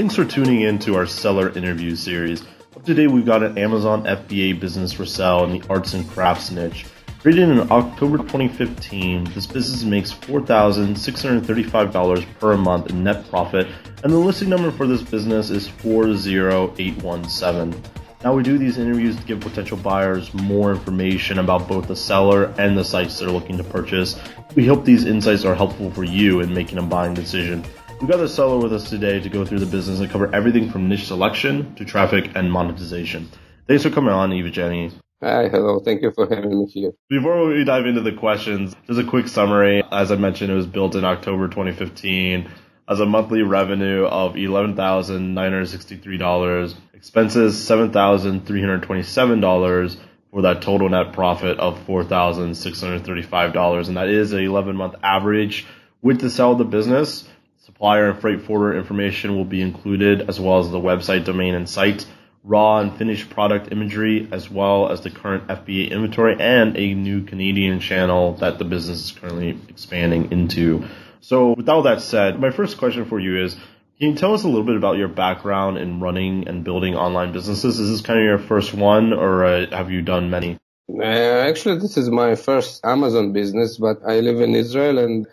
Thanks for tuning in to our seller interview series. Up today, we've got an Amazon FBA business for sale in the arts and crafts niche. Created in October 2015, this business makes $4,635 per month in net profit, and the listing number for this business is 40817. Now, we do these interviews to give potential buyers more information about both the seller and the sites they're looking to purchase. We hope these insights are helpful for you in making a buying decision. We've got the seller with us today to go through the business and cover everything from niche selection to traffic and monetization. Thanks for coming on, Evgeny. Hi, hello. Thank you for having me here. Before we dive into the questions, just a quick summary. As I mentioned, it was built in October 2015. Has a monthly revenue of $11,963, expenses $7,327 for that total net profit of $4,635. And that is an 11-month average. With the sale of the business, supplier and freight forwarder information will be included, as well as the website domain and site, raw and finished product imagery, as well as the current FBA inventory and a new Canadian channel that the business is currently expanding into. So with all that said, my first question for you is, can you tell us a little bit about your background in running and building online businesses? Is this kind of your first one, or have you done many? Actually, this is my first Amazon business, but I live in Israel and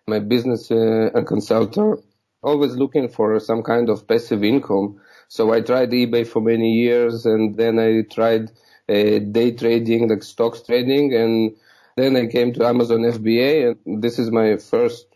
my business a consultant, always looking for some kind of passive income. So I tried eBay for many years, and then I tried day trading, like stocks trading, and then I came to Amazon FBA, and this is my first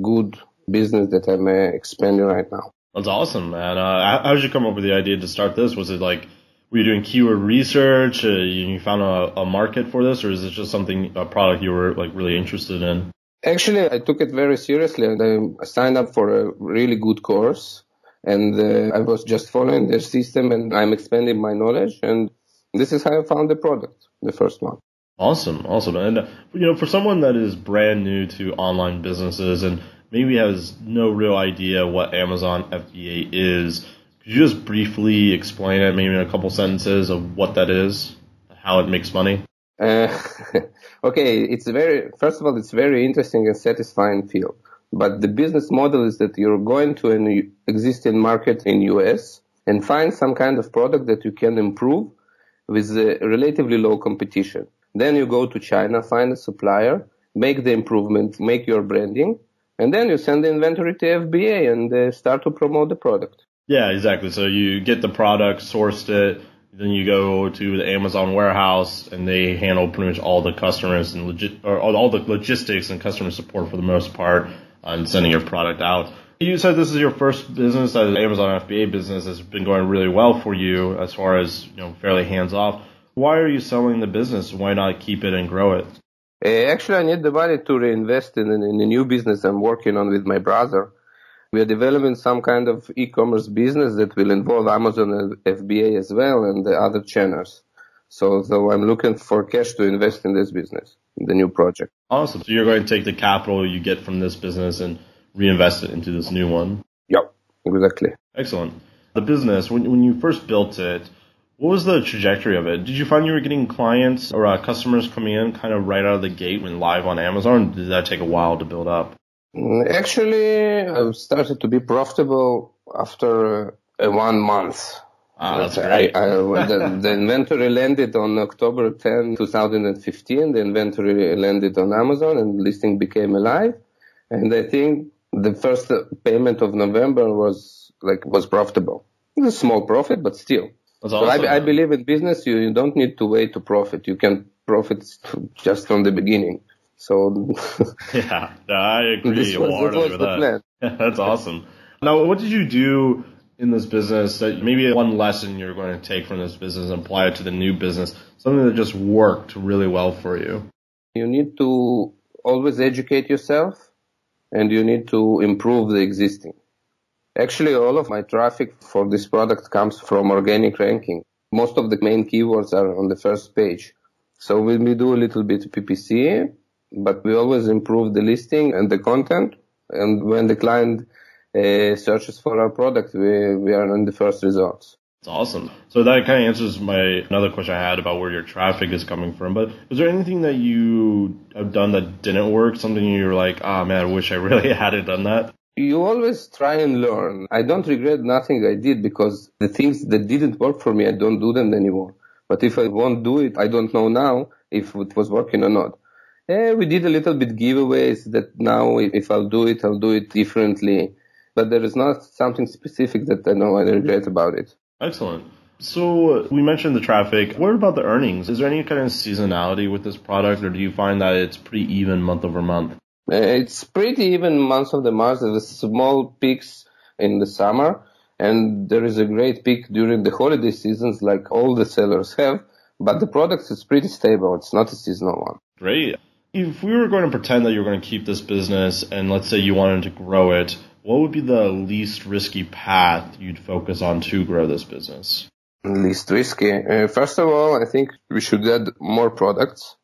good business that I'm expanding right now. That's awesome, man. How did you come up with the idea to start this? Was it like, were you doing keyword research? You found a market for this, or is it just a product you were like really interested in? Actually, I took it very seriously, and I signed up for a really good course, and I was just following their system, and I'm expanding my knowledge, and this is how I found the product, the first one. Awesome. And, for someone that is brand new to online businesses and maybe has no real idea what Amazon FBA is, could you just briefly explain it, maybe in a couple sentences of what that is, how it makes money? Okay, first of all, it's very interesting and satisfying field. But the business model is that you're going to an existing market in US and find some kind of product that you can improve with relatively low competition. Then you go to China, find a supplier, make the improvement, make your branding, and then you send the inventory to FBA and start to promote the product. Yeah, exactly. So you get the product, sourced it, then you go to the Amazon warehouse, and they handle pretty much all the customers and all the logistics and customer support for the most part on sending your product out. You said this is your first business, as an Amazon FBA business has been going really well for you as far as fairly hands off. Why are you selling the business? Why not keep it and grow it? Actually, I need the money to reinvest in a new business I'm working on with my brother. We are developing some kind of e-commerce business that will involve Amazon and FBA as well and the other channels. So I'm looking for cash to invest in this business, in the new project. Awesome. So you're going to take the capital you get from this business and reinvest it into this new one? Yep, exactly. Excellent. The business, when you first built it, what was the trajectory of it? Did you find you were getting clients or customers coming in kind of right out of the gate when live on Amazon? Or did that take a while to build up? Actually, I started to be profitable after 1 month. That's great. The inventory landed on October 10, 2015. The inventory landed on Amazon and the listing became alive. And I think the first payment of November was profitable. It's a small profit, but still. That's awesome. So I believe in business, you don't need to wait to profit. You can profit just from the beginning. So yeah, I agree wholeheartedly with that. Plan. That's awesome. Now, what did you do in this business that maybe one lesson you're going to take from this business and apply it to the new business, something that just worked really well for you? You need to always educate yourself, and you need to improve the existing. Actually, all of my traffic for this product comes from organic ranking. Most of the main keywords are on the first page. So we do a little bit of PPC, but we always improve the listing and the content. And when the client searches for our product, we are on the first results. That's awesome. So that kind of answers another question I had about where your traffic is coming from. But is there anything that you have done that didn't work? Something you were like, oh man, I wish I really hadn't done that? You always try and learn. I don't regret nothing I did because the things that didn't work for me, I don't do them anymore. But if I won't do it, I don't know now if it was working or not. We did a little bit giveaways that now if I'll do it differently. But there is not something specific that I know I regret about it. Excellent. So we mentioned the traffic. What about the earnings? Is there any kind of seasonality with this product, or do you find that it's pretty even month over month? It's pretty even month of the month. There's small peaks in the summer, and there is a great peak during the holiday seasons like all the sellers have. But the product is pretty stable. It's not a seasonal one. Great. If we were going to pretend that you're going to keep this business and let's say you wanted to grow it, what would be the least risky path you'd focus on to grow this business? Least risky. First of all, I think we should add more products.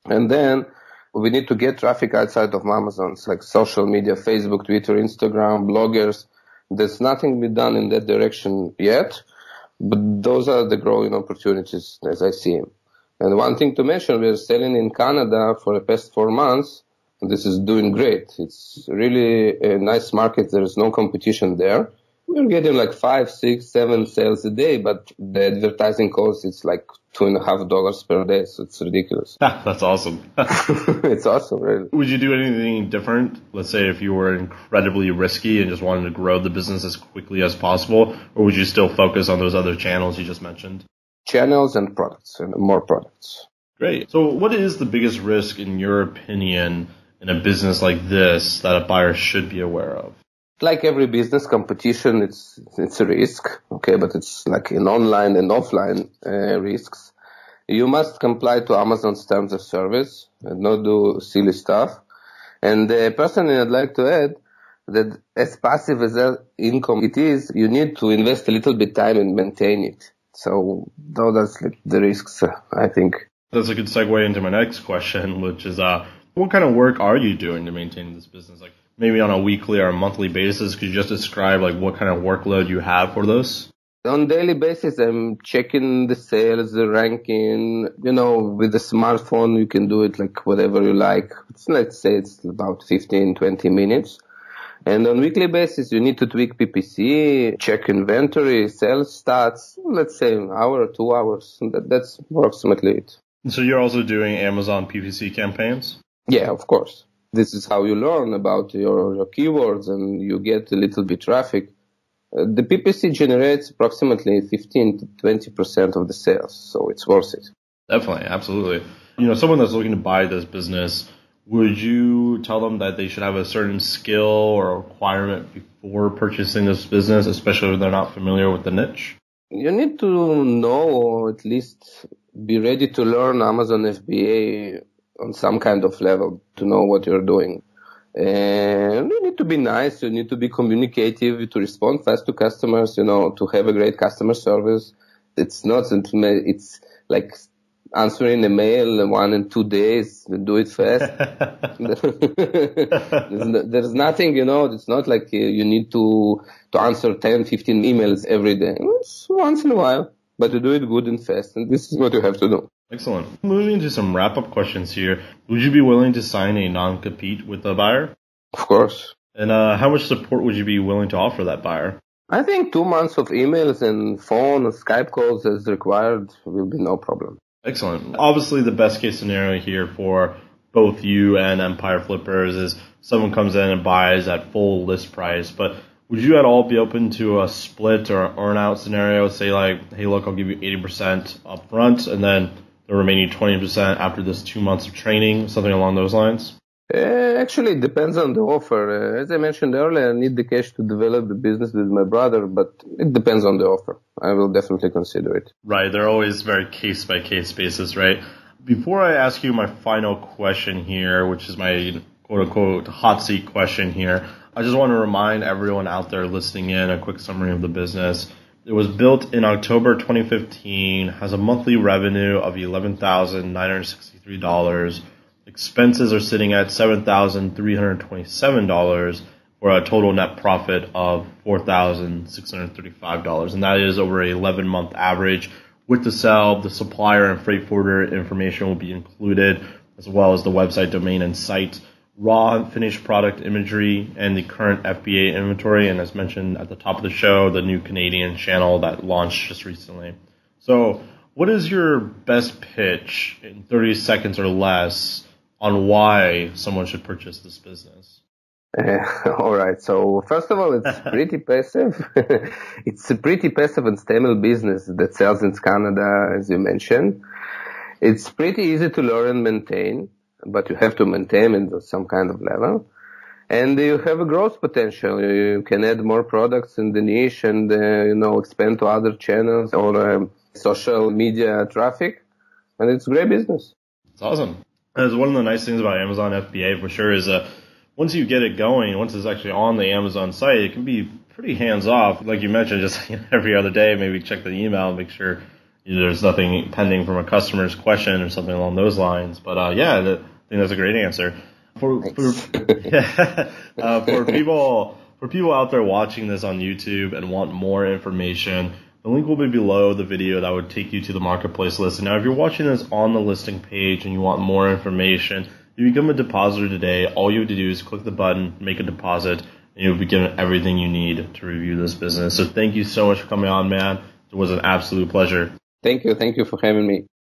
And then we need to get traffic outside of Amazon, like social media, Facebook, Twitter, Instagram, bloggers. There's nothing been done in that direction yet, but those are the growing opportunities as I see them. And one thing to mention, we're selling in Canada for the past 4 months, and this is doing great. It's really a nice market. There's no competition there. We're getting like 5, 6, 7 sales a day, but the advertising cost is like $2.50 per day, so it's ridiculous. That's awesome. It's awesome, really. Would you do anything different? Let's say if you were incredibly risky and just wanted to grow the business as quickly as possible, or would you still focus on those other channels you just mentioned? Channels and products, and more products. Great. So what is the biggest risk, in your opinion, in a business like this that a buyer should be aware of? Like every business, competition, it's a risk, okay, but it's like in online and offline risks. You must comply to Amazon's terms of service and not do silly stuff. And personally, I'd like to add that as passive as that income it is, you need to invest a little bit time and maintain it. So those are the risks, I think. That's a good segue into my next question, which is what kind of work are you doing to maintain this business? Like maybe on a weekly or a monthly basis, could you just describe like what kind of workload you have for this? On a daily basis, I'm checking the sales, the ranking. With the smartphone, you can do it like whatever you like. Let's say it's about 15, 20 minutes. And on weekly basis, you need to tweak PPC, check inventory, sales stats, let's say an hour or 2 hours. That's approximately it. So you're also doing Amazon PPC campaigns? Yeah, of course. This is how you learn about your keywords and you get a little bit traffic. The PPC generates approximately 15 to 20% of the sales, so it's worth it. Definitely, absolutely. Someone that's looking to buy this business, would you tell them that they should have a certain skill or requirement before purchasing this business, especially if they're not familiar with the niche? You need to know, or at least be ready to learn Amazon FBA on some kind of level to know what you're doing. And you need to be nice, you need to be communicative, to respond fast to customers, to have a great customer service. It's like answering a mail 1 and 2 days, do it fast. There's nothing, it's not like you need to answer 10, 15 emails every day. It's once in a while, but you do it good and fast, and this is what you have to do. Excellent. Moving into some wrap-up questions here, would you be willing to sign a non-compete with the buyer? Of course. And how much support would you be willing to offer that buyer? I think 2 months of emails and phone or Skype calls as required will be no problem. Excellent. Obviously, the best case scenario here for both you and Empire Flippers is someone comes in and buys at full list price. But would you at all be open to a split or earn-out scenario? Say like, hey, look, I'll give you 80% up front and then the remaining 20% after this 2 months of training, something along those lines? Actually, it depends on the offer. As I mentioned earlier, I need the cash to develop the business with my brother, but it depends on the offer. I will definitely consider it. Right. They're always very case-by-case basis, right? Before I ask you my final question here, which is my quote-unquote hot seat question here, I just want to remind everyone out there listening in a quick summary of the business. It was built in October 2015, has a monthly revenue of $11,963. Expenses are sitting at $7,327 for a total net profit of $4,635. And that is over a 11-month average. With the sale, the supplier and freight forwarder information will be included, as well as the website domain and site. raw and finished product imagery, and the current FBA inventory. And as mentioned at the top of the show, the new Canadian channel that launched just recently. So what is your best pitch in 30 seconds or less on why someone should purchase this business? All right. So first of all, it's pretty passive. It's a pretty passive and stable business that sells in Canada, as you mentioned. It's pretty easy to learn and maintain, but you have to maintain it at some kind of level. And you have a growth potential. You can add more products in the niche and, expand to other channels or social media traffic. And it's great business. It's awesome. That's one of the nice things about Amazon FBA for sure is once you get it going, once it's actually on the Amazon site, it can be pretty hands-off. Like you mentioned, just every other day, maybe check the email and make sure there's nothing pending from a customer's question or something along those lines. But I think that's a great answer. For people out there watching this on YouTube and want more information, the link will be below the video that would take you to the marketplace listing. Now, if you're watching this on the listing page and you want more information, you become a depositor today. All you have to do is click the button, make a deposit, and you'll be given everything you need to review this business. So thank you so much for coming on, man. It was an absolute pleasure. Thank you. Thank you for having me.